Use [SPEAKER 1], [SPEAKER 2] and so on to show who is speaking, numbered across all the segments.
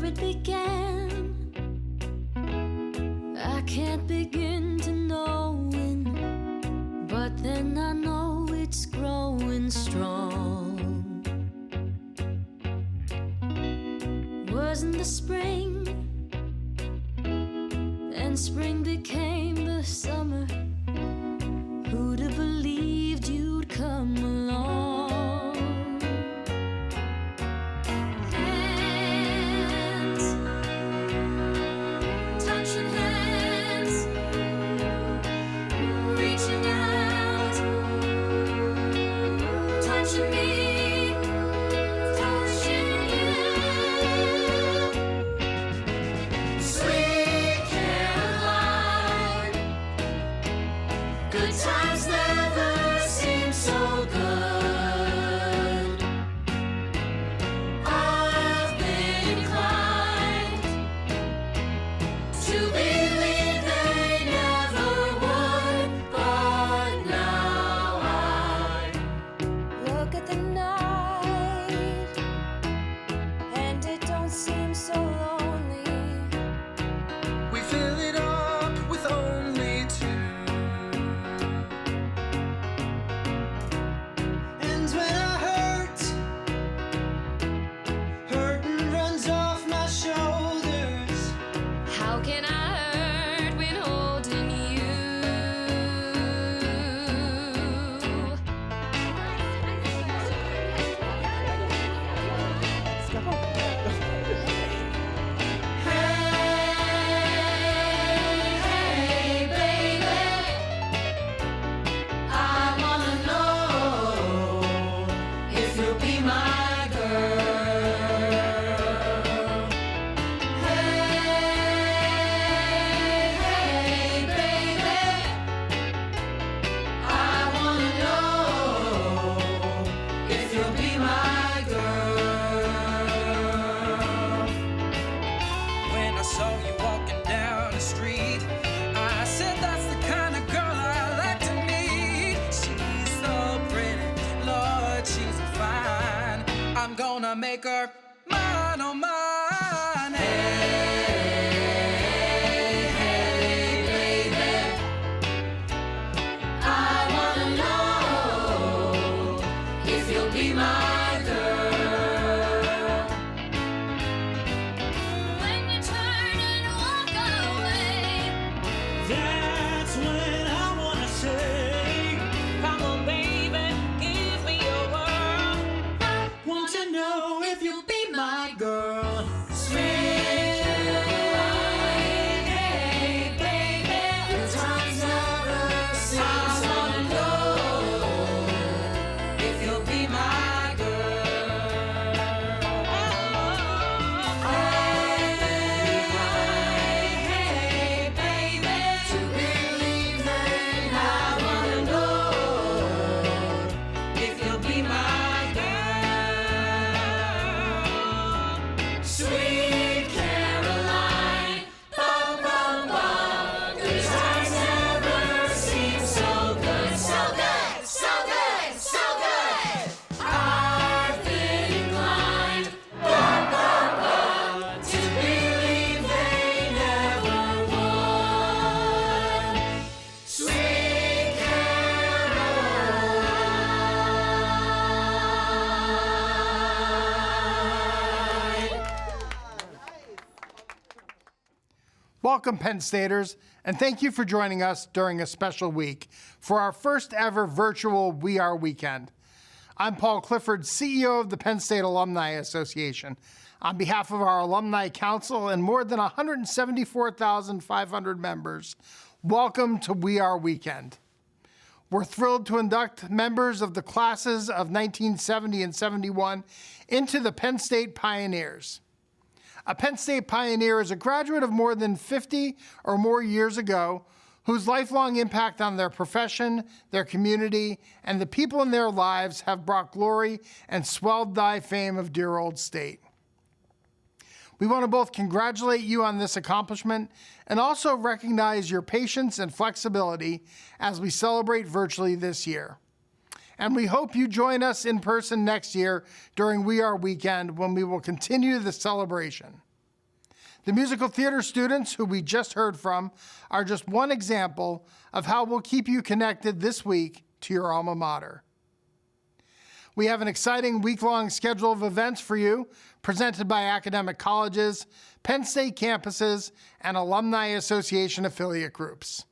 [SPEAKER 1] it began. I can't begin to knowing, but then I know it's growing strong. Wasn't the spring, and spring became the summer. Who'd have believed you'd come along? Hands, touching hands, reaching out, touching me, touching you. Sweet Caroline, good times never seem so good. I've been inclined to believe they never would, but now I look at the night and it don't seem so lonely.
[SPEAKER 2] We fill it up with only two. And when I hurting runs off my shoulders.
[SPEAKER 1] How can I hurt when holding you? Hey, baby, I wanna know if you'll be my girl. Hey, baby, I wanna know if you'll be my girl.
[SPEAKER 2] When I saw you walking down the street, I said that's the kind of girl I like to meet. She's so pretty, Lord, she's fine. I'm gonna make her mine, oh mine.
[SPEAKER 1] Hey, baby, I wanna know if you'll be my girl. When you turn and walk away,
[SPEAKER 3] That's when I wanna say, come on, baby, give me your world. I want to know if you'll be my girl.
[SPEAKER 1] sweet Caroline, hey, baby, the times never seem so. I wanna know if you'll be my girl. Hey, baby, to believe that I wanna know if you'll be my girl. Sweet Caroline, bum, bum, bum. Good times never seem so good, so good, so good, so good. I've been inclined, bum, bum, bum, to believe they never would. Sweet Caroline.
[SPEAKER 4] Welcome, Penn Staters, and thank you for joining us during a special week for our first ever virtual We Are Weekend. I'm Paul Clifford, CEO of the Penn State Alumni Association. On behalf of our Alumni Council and more than 174,500 members, welcome to We Are Weekend. We're thrilled to induct members of the classes of 1970 and 71 into the Penn State Pioneers. A Penn State Pioneer is a graduate of more than 50 or more years ago whose lifelong impact on their profession, their community, and the people in their lives have brought glory and swelled thy fame of dear old state. We want to both congratulate you on this accomplishment and also recognize your patience and flexibility as we celebrate virtually this year. And we hope you join us in person next year during We Are Weekend when we will continue the celebration. The musical theater students who we just heard from are just one example of how we'll keep you connected this week to your alma mater. We have an exciting week-long schedule of events for you, presented by academic colleges, Penn State campuses, and Alumni Association affiliate groups.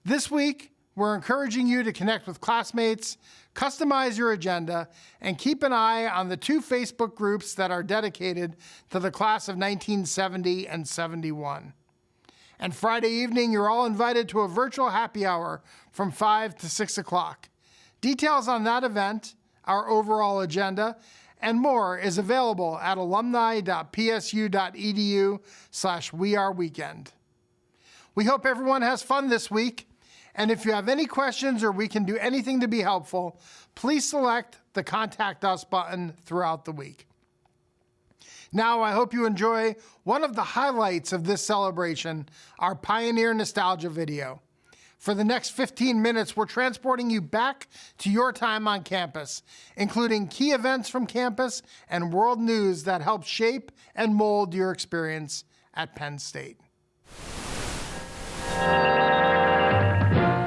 [SPEAKER 4] This week, we're encouraging you to connect with classmates, customize your agenda, and keep an eye on the 2 Facebook groups that are dedicated to the class of 1970 and 71. And Friday evening, you're all invited to a virtual happy hour from 5 to 6 o'clock. Details on that event, our overall agenda, and more is available at alumni.psu.edu/weareweekend. We hope everyone has fun this week, and if you have any questions or we can do anything to be helpful, please select the Contact Us button throughout the week. Now, I hope you enjoy one of the highlights of this celebration, our Pioneer Nostalgia video. For the next 15 minutes, we're transporting you back to your time on campus, including key events from campus and world news that help shape and mold your experience at Penn State.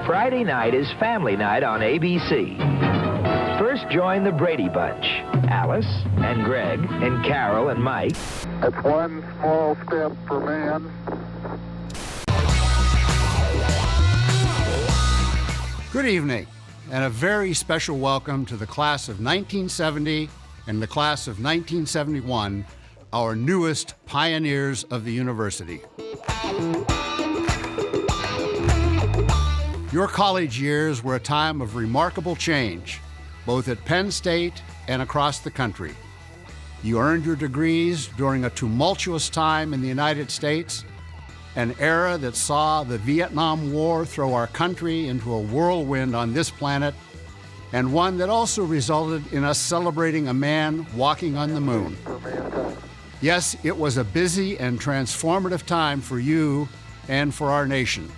[SPEAKER 5] Friday night is family night on ABC. First join the Brady Bunch. Alice and Greg and Carol and Mike.
[SPEAKER 6] It's one small step for man.
[SPEAKER 7] Good evening, and a very special welcome to the class of 1970 and the class of 1971, our newest pioneers of the university. Your college years were a time of remarkable change, both at Penn State and across the country. You earned your degrees during a tumultuous time in the United States, an era that saw the Vietnam War throw our country into a whirlwind on this planet, and one that also resulted in us celebrating a man walking on the moon. Yes, it was a busy and transformative time for you and for our nation.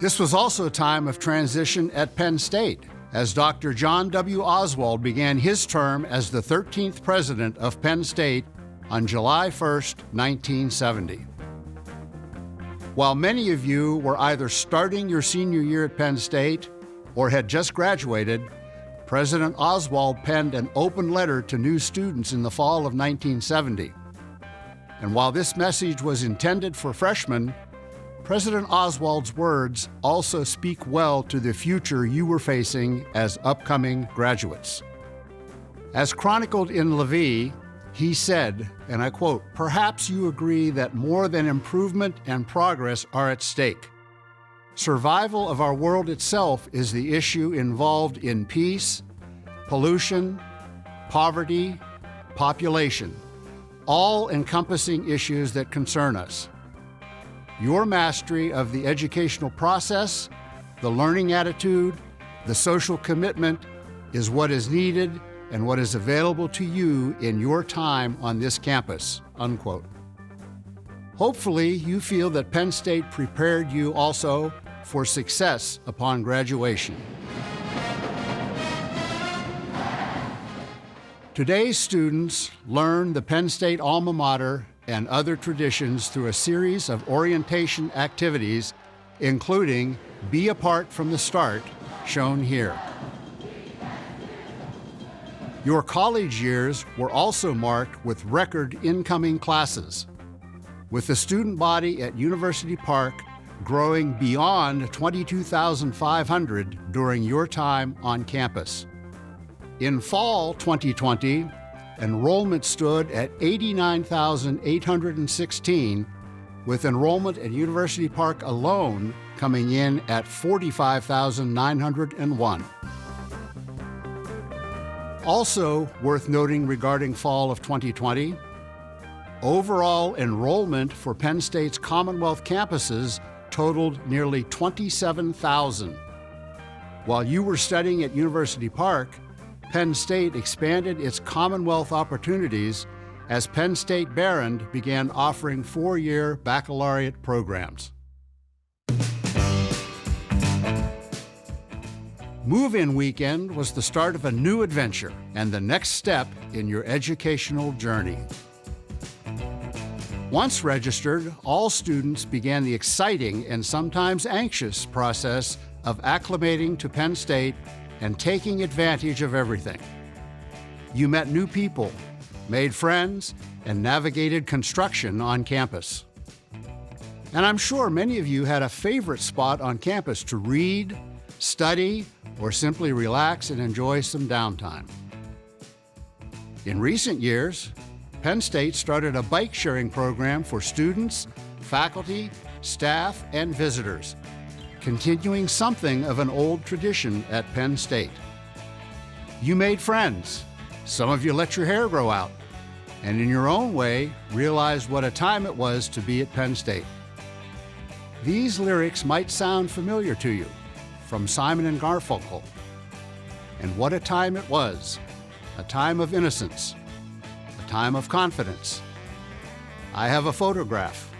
[SPEAKER 7] This was also a time of transition at Penn State, as Dr. John W. Oswald began his term as the 13th president of Penn State on July 1st, 1970. While many of you were either starting your senior year at Penn State or had just graduated, President Oswald penned an open letter to new students in the fall of 1970. And while this message was intended for freshmen, President Oswald's words also speak well to the future you were facing as upcoming graduates. As chronicled in Levy, he said, and I quote, "Perhaps you agree that more than improvement and progress are at stake. Survival of our world itself is the issue involved in peace, pollution, poverty, population, all-encompassing issues that concern us. Your mastery of the educational process, the learning attitude, the social commitment is what is needed and what is available to you in your time on this campus," unquote. Hopefully, you feel that Penn State prepared you also for success upon graduation. Today's students learn the Penn State alma mater and other traditions through a series of orientation activities, including Be a Part from the Start, shown here. Your college years were also marked with record incoming classes, with the student body at University Park growing beyond 22,500 during your time on campus. In fall 2020, enrollment stood at 89,816, with enrollment at University Park alone coming in at 45,901. Also worth noting regarding fall of 2020, overall enrollment for Penn State's Commonwealth campuses totaled nearly 27,000. While you were studying at University Park, Penn State expanded its Commonwealth opportunities as Penn State Behrend began offering 4-year baccalaureate programs. Move-in weekend was the start of a new adventure and the next step in your educational journey. Once registered, all students began the exciting and sometimes anxious process of acclimating to Penn State and taking advantage of everything. You met new people, made friends, and navigated construction on campus. And I'm sure many of you had a favorite spot on campus to read, study, or simply relax and enjoy some downtime. In recent years, Penn State started a bike sharing program for students, faculty, staff, and visitors, continuing something of an old tradition at Penn State. You made friends. Some of you let your hair grow out, and in your own way, realized what a time it was to be at Penn State. These lyrics might sound familiar to you, from Simon and Garfunkel. And what a time it was, a time of innocence, a time of confidence. I have a photograph.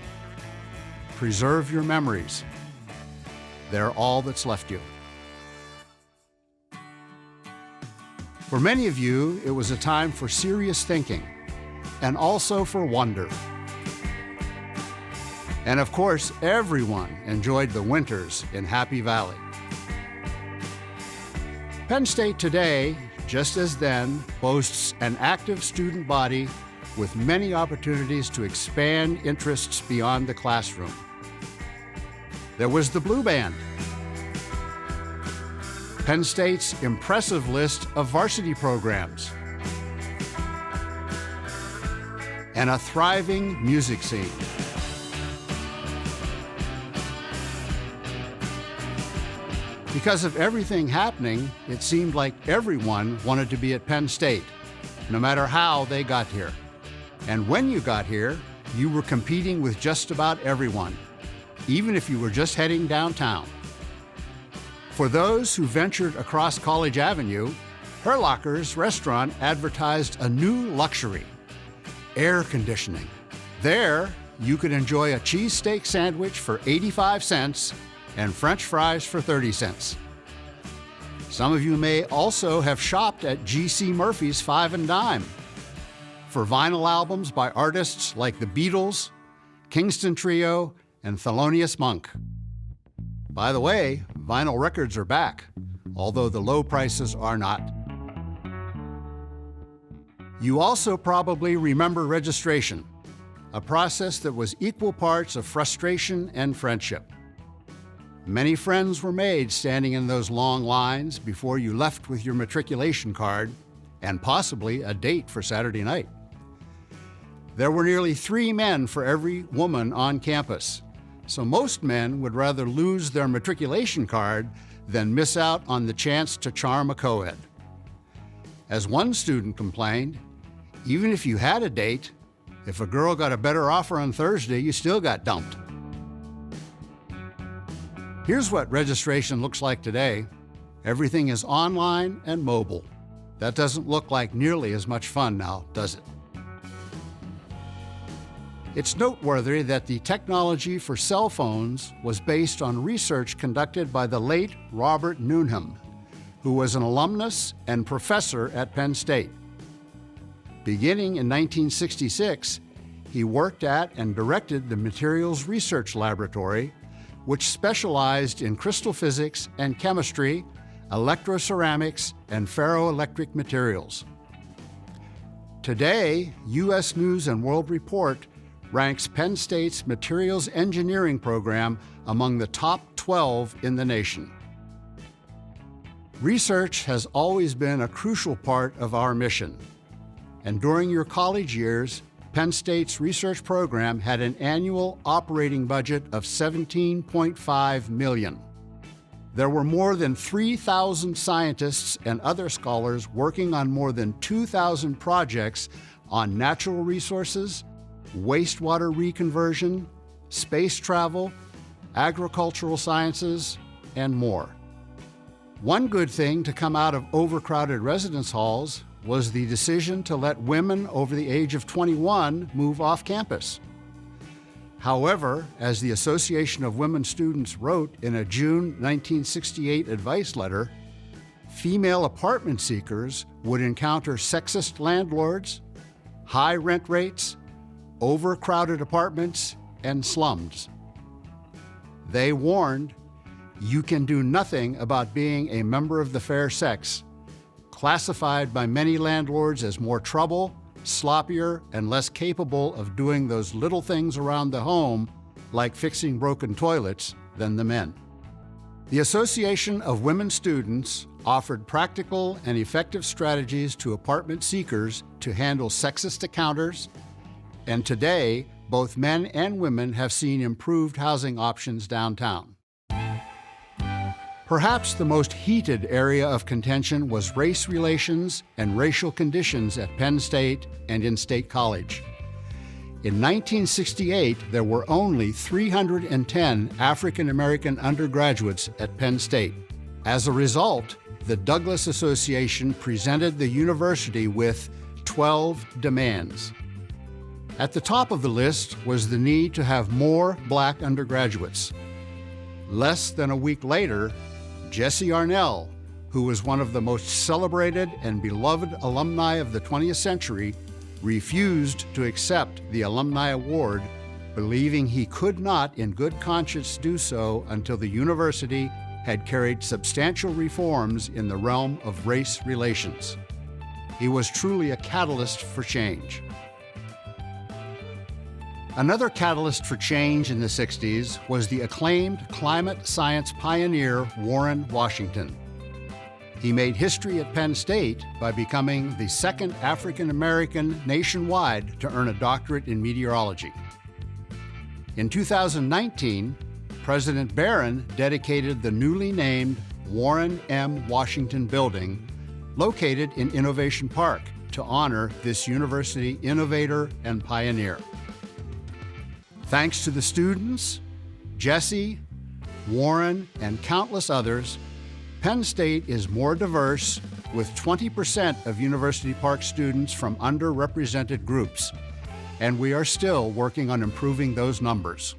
[SPEAKER 7] Preserve your memories. They're all that's left you. For many of you, it was a time for serious thinking and also for wonder. And of course, everyone enjoyed the winters in Happy Valley. Penn State today, just as then, boasts an active student body with many opportunities to expand interests beyond the classroom. There was the Blue Band, Penn State's impressive list of varsity programs, and a thriving music scene. Because of everything happening, it seemed like everyone wanted to be at Penn State, no matter how they got here. And when you got here, you were competing with just about everyone, even if you were just heading downtown. For those who ventured across College Avenue, Herlocker's restaurant advertised a new luxury: air conditioning. There, you could enjoy a cheesesteak sandwich for 85 cents and French fries for 30 cents. Some of you may also have shopped at G.C. Murphy's Five and Dime for vinyl albums by artists like the Beatles, Kingston Trio, and Thelonious Monk. By the way, vinyl records are back, although the low prices are not. You also probably remember registration, a process that was equal parts of frustration and friendship. Many friends were made standing in those long lines before you left with your matriculation card and possibly a date for Saturday night. There were nearly 3 men for every woman on campus, so most men would rather lose their matriculation card than miss out on the chance to charm a co-ed. As one student complained, even if you had a date, if a girl got a better offer on Thursday, you still got dumped. Here's what registration looks like today. Everything is online and mobile. That doesn't look like nearly as much fun now, does it? It's noteworthy that the technology for cell phones was based on research conducted by the late Robert Newnham, who was an alumnus and professor at Penn State. Beginning in 1966, he worked at and directed the Materials Research Laboratory, which specialized in crystal physics and chemistry, electroceramics, and ferroelectric materials. Today, U.S. News and World Report ranks Penn State's materials engineering program among the top 12 in the nation. Research has always been a crucial part of our mission, and during your college years, Penn State's research program had an annual operating budget of $17.5 million. There were more than 3,000 scientists and other scholars working on more than 2,000 projects on natural resources, wastewater reconversion, space travel, agricultural sciences, and more. One good thing to come out of overcrowded residence halls was the decision to let women over the age of 21 move off campus. However, as the Association of Women Students wrote in a June 1968 advice letter, female apartment seekers would encounter sexist landlords, high rent rates, overcrowded apartments, and slums. They warned, you can do nothing about being a member of the fair sex, classified by many landlords as more trouble, sloppier, and less capable of doing those little things around the home, like fixing broken toilets, than the men. The Association of Women Students offered practical and effective strategies to apartment seekers to handle sexist encounters, and today, both men and women have seen improved housing options downtown. Perhaps the most heated area of contention was race relations and racial conditions at Penn State and in State College. In 1968, there were only 310 African American undergraduates at Penn State. As a result, the Douglas Association presented the university with 12 demands. At the top of the list was the need to have more black undergraduates. Less than a week later, Jesse Arnell, who was one of the most celebrated and beloved alumni of the 20th century, refused to accept the Alumni Award, believing he could not in good conscience do so until the university had carried substantial reforms in the realm of race relations. He was truly a catalyst for change. Another catalyst for change in the 60s was the acclaimed climate science pioneer Warren Washington. He made history at Penn State by becoming the second African American nationwide to earn a doctorate in meteorology. In 2019, President Barron dedicated the newly named Warren M. Washington Building, located in Innovation Park, to honor this university innovator and pioneer. Thanks to the students, Jesse, Warren, and countless others, Penn State is more diverse, with 20% of University Park students from underrepresented groups, and we are still working on improving those numbers.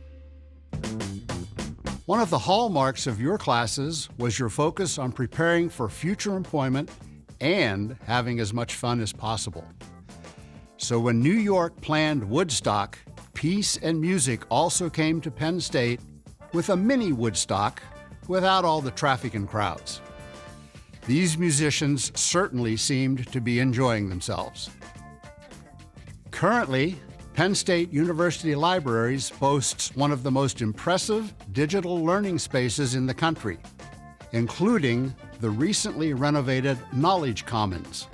[SPEAKER 7] One of the hallmarks of your classes was your focus on preparing for future employment and having as much fun as possible. So when New York planned Woodstock, peace and music also came to Penn State with a mini Woodstock without all the traffic and crowds. These musicians certainly seemed to be enjoying themselves. Currently, Penn State University Libraries boasts one of the most impressive digital learning spaces in the country, including the recently renovated Knowledge Commons.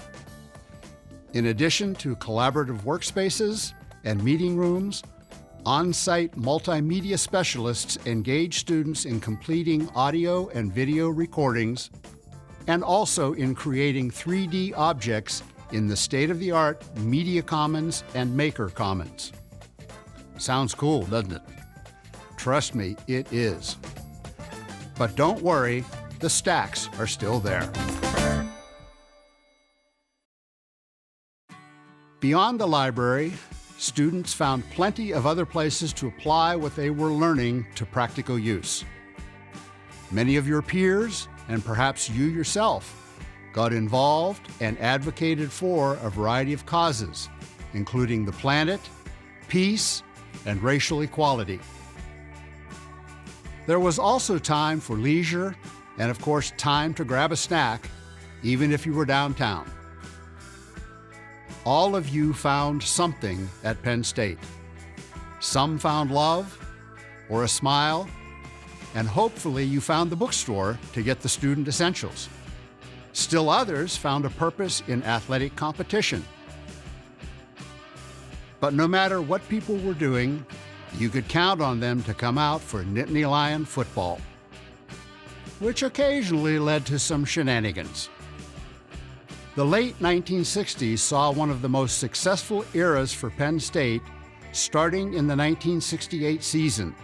[SPEAKER 7] In addition to collaborative workspaces and meeting rooms, on-site multimedia specialists engage students in completing audio and video recordings and also in creating 3D objects in the state-of-the-art Media Commons and Maker Commons. Sounds cool, doesn't it? Trust me, it is. But don't worry, the stacks are still there. Beyond the library, students found plenty of other places to apply what they were learning to practical use. Many of your peers, and perhaps you yourself, got involved and advocated for a variety of causes, including the planet, peace, and racial equality. There was also time for leisure and, of course, time to grab a snack, even if you were downtown. All of you found something at Penn State. Some found love or a smile, and hopefully you found the bookstore to get the student essentials. Still others found a purpose in athletic competition. But no matter what people were doing, you could count on them to come out for Nittany Lion football, which occasionally led to some shenanigans. The late 1960s saw one of the most successful eras for Penn State, starting in the 1968 season.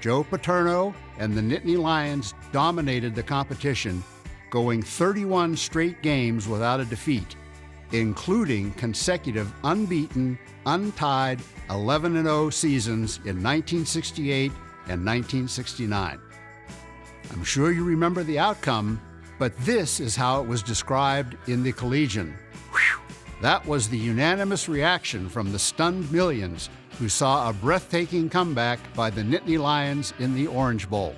[SPEAKER 7] Joe Paterno and the Nittany Lions dominated the competition, going 31 straight games without a defeat, including consecutive unbeaten, untied 11-0 seasons in 1968 and 1969. I'm sure you remember the outcome, But this is how it was described in the Collegian. Whew. That was the unanimous reaction from the stunned millions who saw a breathtaking comeback by the Nittany Lions in the Orange Bowl.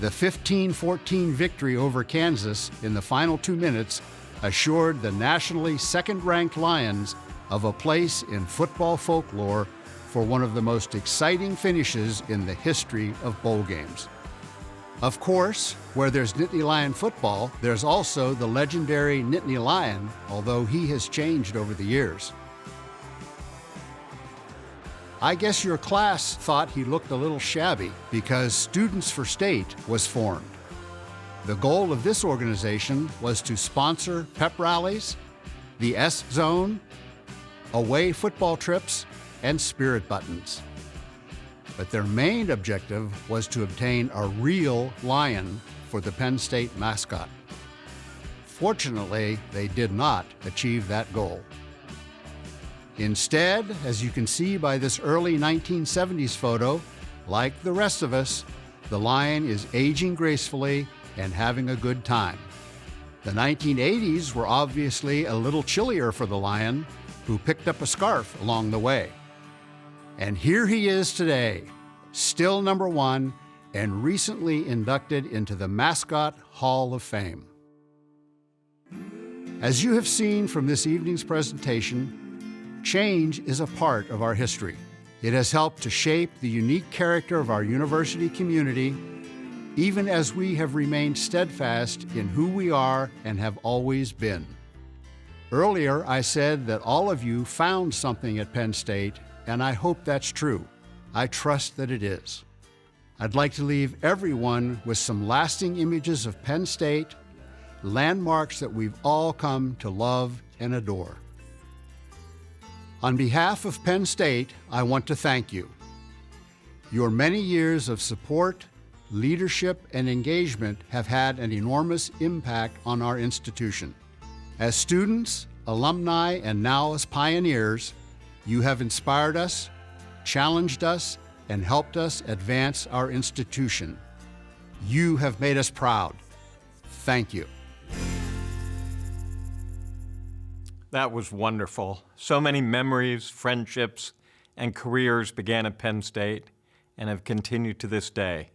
[SPEAKER 7] The 15-14 victory over Kansas in the final 2 minutes assured the nationally second-ranked Lions of a place in football folklore for one of the most exciting finishes in the history of bowl games. Of course, where there's Nittany Lion football, there's also the legendary Nittany Lion, although he has changed over the years. I guess your class thought he looked a little shabby because Students for State was formed. The goal of this organization was to sponsor pep rallies, the S-Zone, away football trips, and spirit buttons. But their main objective was to obtain a real lion for the Penn State mascot. Fortunately, they did not achieve that goal. Instead, as you can see by this early 1970s photo, like the rest of us, the lion is aging gracefully and having a good time. The 1980s were obviously a little chillier for the lion, who picked up a scarf along the way. And here he is today, still number 1 and recently inducted into the Mascot Hall of Fame. As you have seen from this evening's presentation, change is a part of our history. It has helped to shape the unique character of our university community, even as we have remained steadfast in who we are and have always been. Earlier, I said that all of you found something at Penn State, and I hope that's true. I trust that it is. I'd like to leave everyone with some lasting images of Penn State, landmarks that we've all come to love and adore. On behalf of Penn State, I want to thank you. Your many years of support, leadership, and engagement have had an enormous impact on our institution. As students, alumni, and now as pioneers, you have inspired us, challenged us, and helped us advance our institution. You have made us proud. Thank you.
[SPEAKER 8] That was wonderful. So many memories, friendships, and careers began at Penn State and have continued to this day.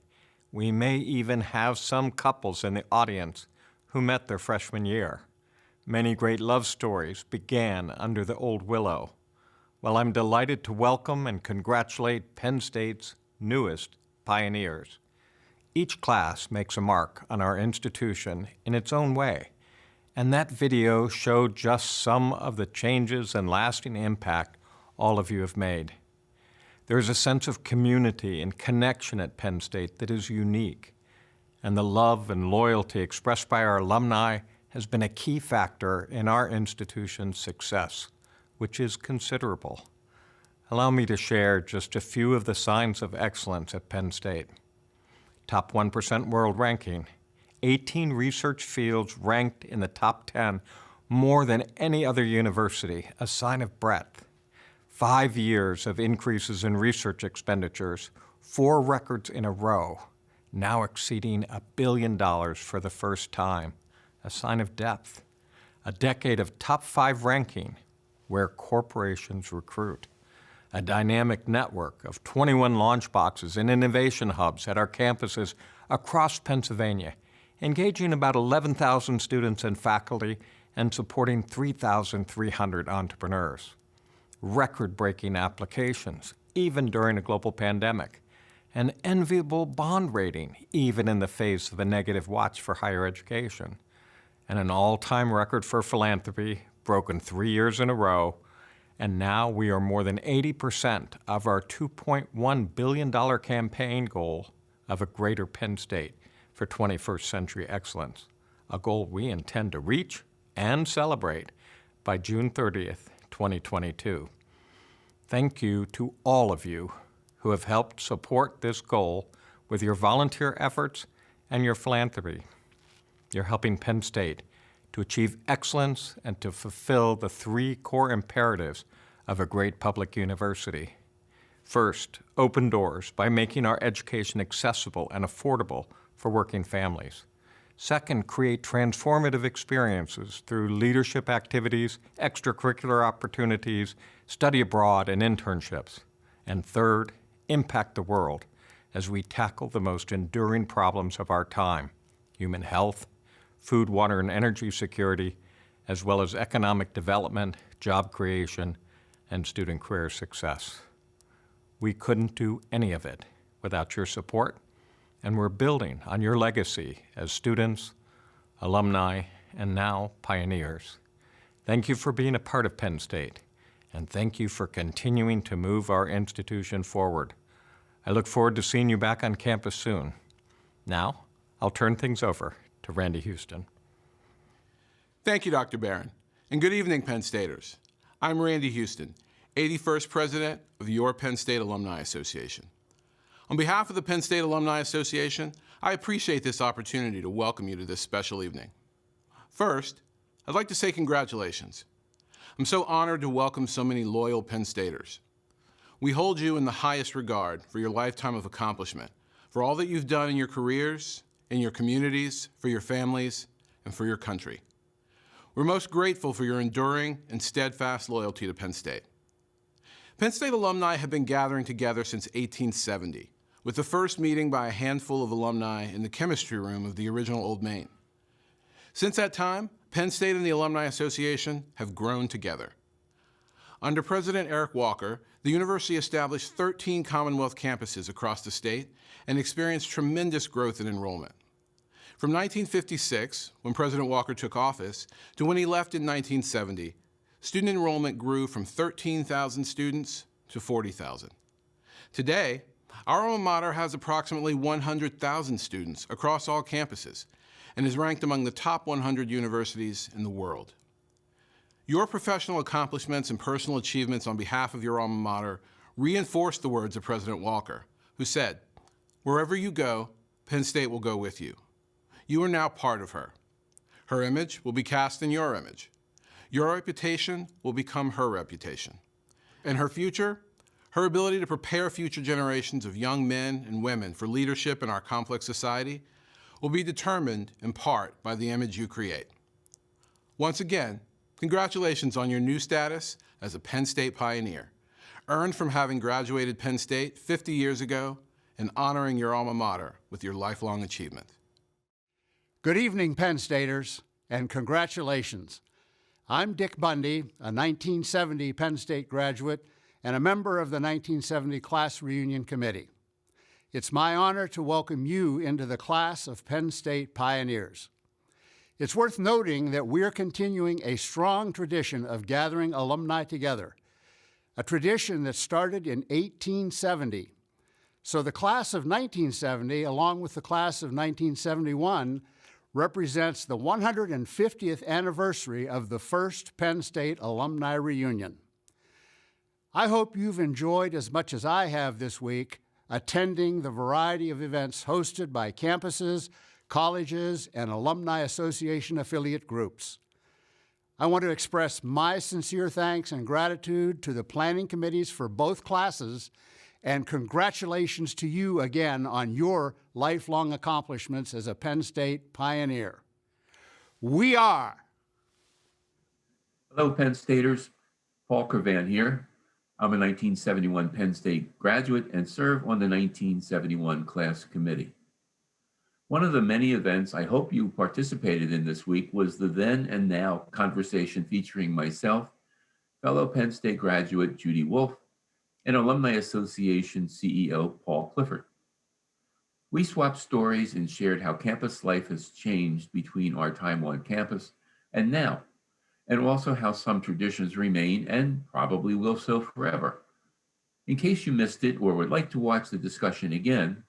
[SPEAKER 8] We may even have some couples in the audience who met their freshman year. Many great love stories began under the old willow. Well, I'm delighted to welcome and congratulate Penn State's newest pioneers. Each class makes a mark on our institution in its own way, and that video showed just some of the changes and lasting impact all of you have made. There's a sense of community and connection at Penn State that is unique, and the love and loyalty expressed by our alumni has been a key factor in our institution's success, which is considerable. Allow me to share just a few of the signs of excellence at Penn State. Top 1% world ranking, 18 research fields ranked in the top 10, more than any other university, a sign of breadth. 5 years of increases in research expenditures, 4 records in a row, now exceeding $1 billion for the first time, a sign of depth. A decade of top 5 ranking, where corporations recruit. A dynamic network of 21 launch boxes and innovation hubs at our campuses across Pennsylvania, engaging about 11,000 students and faculty and supporting 3,300 entrepreneurs. Record-breaking applications, even during a global pandemic. An enviable bond rating, even in the face of a negative watch for higher education. And an all-time record for philanthropy, broken 3 years in a row, and now we are more than 80% of our $2.1 billion campaign goal of a greater Penn State for 21st century excellence, a goal we intend to reach and celebrate by June 30th, 2022. Thank you to all of you who have helped support this goal with your volunteer efforts and your philanthropy. You're helping Penn State to achieve excellence and to fulfill the 3 core imperatives of a great public university. First, open doors by making our education accessible and affordable for working families. Second, create transformative experiences through leadership activities, extracurricular opportunities, study abroad, and internships. And third, impact the world as we tackle the most enduring problems of our time: human health, food, water, and energy security, as well as economic development, job creation, and student career success. We couldn't do any of it without your support, and we're building on your legacy as students, alumni, and now pioneers. Thank you for being a part of Penn State, and thank you for continuing to move our institution forward. I look forward to seeing you back on campus soon. Now, I'll turn things over to Randy Houston.
[SPEAKER 9] Thank you, Dr. Barron, and good evening, Penn Staters. I'm Randy Houston, 81st President of your Penn State Alumni Association. On behalf of the Penn State Alumni Association, I appreciate this opportunity to welcome you to this special evening. First, I'd like to say congratulations. I'm so honored to welcome so many loyal Penn Staters. We hold you in the highest regard for your lifetime of accomplishment, for all that you've done in your careers, in your communities, for your families, and for your country. We're most grateful for your enduring and steadfast loyalty to Penn State. Penn State alumni have been gathering together since 1870, with the first meeting by a handful of alumni in the chemistry room of the original Old Main. Since that time, Penn State and the Alumni Association have grown together. Under President Eric Walker, the university established 13 Commonwealth campuses across the state and experienced tremendous growth in enrollment. From 1956, when President Walker took office, to when he left in 1970, student enrollment grew from 13,000 students to 40,000. Today, our alma mater has approximately 100,000 students across all campuses and is ranked among the top 100 universities in the world. Your professional accomplishments and personal achievements on behalf of your alma mater reinforce the words of President Walker, who said, "Wherever you go, Penn State will go with you." You are now part of her. Her image will be cast in your image. Your reputation will become her reputation. And her future, her ability to prepare future generations of young men and women for leadership in our complex society, will be determined in part by the image you create. Once again, congratulations on your new status as a Penn State pioneer, earned from having graduated Penn State 50 years ago and honoring your alma mater with your lifelong achievement.
[SPEAKER 7] Good evening, Penn Staters, and congratulations. I'm Dick Bundy, a 1970 Penn State graduate and a member of the 1970 Class Reunion Committee. It's my honor to welcome you into the class of Penn State pioneers. It's worth noting that we're continuing a strong tradition of gathering alumni together, a tradition that started in 1870. So the class of 1970, along with the class of 1971, represents the 150th anniversary of the first Penn State alumni reunion. I hope you've enjoyed as much as I have this week attending the variety of events hosted by campuses, colleges, and Alumni Association affiliate groups. I want to express my sincere thanks and gratitude to the planning committees for both classes, and congratulations to you again on your lifelong accomplishments as a Penn State pioneer. We are.
[SPEAKER 10] Hello, Penn Staters. Paul Kervan here. I'm a 1971 Penn State graduate and serve on the 1971 class committee. One of the many events I hope you participated in this week was the Then and Now conversation featuring myself, fellow Penn State graduate Judy Wolf, and Alumni Association CEO Paul Clifford. We swapped stories and shared how campus life has changed between our time on campus and now, and also how some traditions remain and probably will so forever. In case you missed it or would like to watch the discussion again,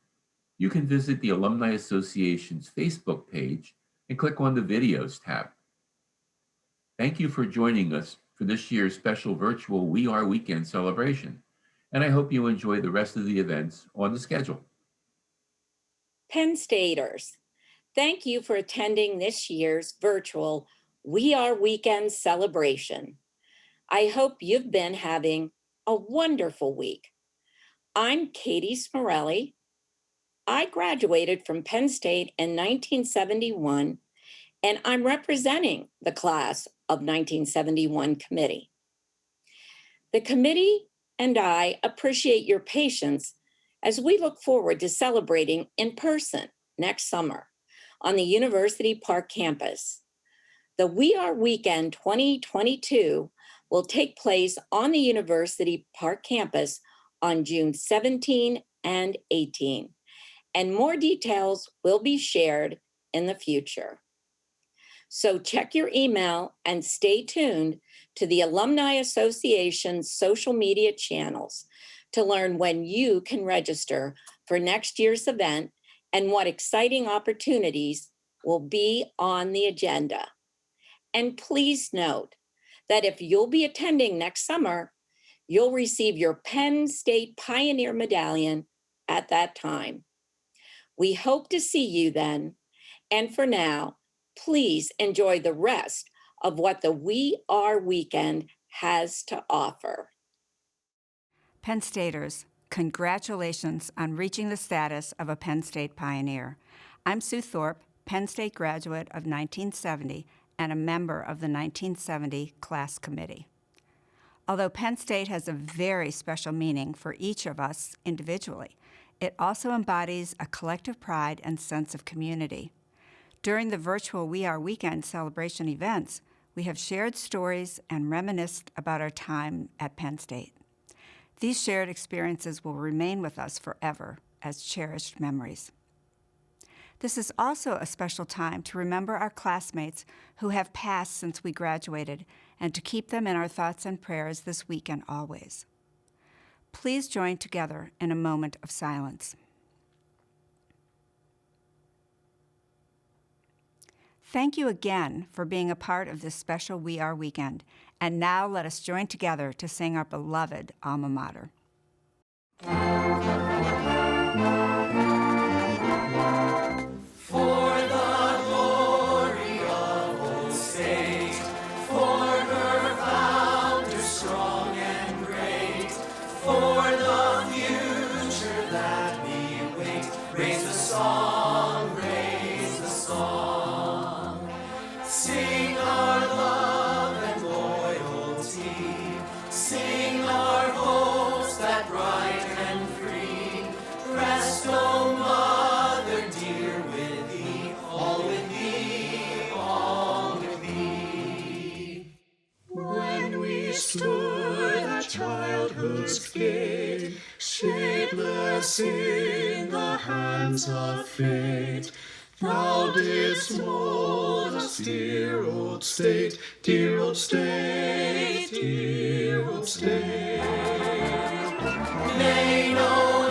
[SPEAKER 10] you can visit the Alumni Association's Facebook page and click on the Videos tab. Thank you for joining us for this year's special virtual We Are Weekend celebration, and I hope you enjoy the rest of the events on the schedule.
[SPEAKER 11] Penn Staters, thank you for attending this year's virtual We Are Weekend celebration. I hope you've been having a wonderful week. I'm Katie Smorelli, I graduated from Penn State in 1971, and I'm representing the class of 1971 committee. The committee and I appreciate your patience as we look forward to celebrating in person next summer on the University Park campus. The We Are Weekend 2022 will take place on the University Park campus on June 17 and 18, and more details will be shared in the future. So check your email and stay tuned to the Alumni Association's social media channels to learn when you can register for next year's event and what exciting opportunities will be on the agenda. And please note that if you'll be attending next summer, you'll receive your Penn State Pioneer Medallion at that time. We hope to see you then. And for now, please enjoy the rest of what the We Are Weekend has to offer.
[SPEAKER 12] Penn Staters, congratulations on reaching the status of a Penn State pioneer. I'm Sue Thorpe, Penn State graduate of 1970 and a member of the 1970 class committee. Although Penn State has a very special meaning for each of us individually, it also embodies a collective pride and sense of community. During the virtual We Are Weekend celebration events, we have shared stories and reminisced about our time at Penn State. These shared experiences will remain with us forever as cherished memories. This is also a special time to remember our classmates who have passed since we graduated and to keep them in our thoughts and prayers this week and always. Please join together in a moment of silence. Thank you again for being a part of this special We Are Weekend. And now let us join together to sing our beloved alma mater.
[SPEAKER 3] For the glory of Old State, for her founder strong and great, for the future that we wait, raise the song, raise the song. Sing our love and loyalty, sing our hopes that bright and free. Rest, O Mother dear, with thee, all with thee, all with thee. When we stood at childhood's gate, shapeless in the hands of fate, thou didst mold us, dear old state, dear old state, dear old state. May no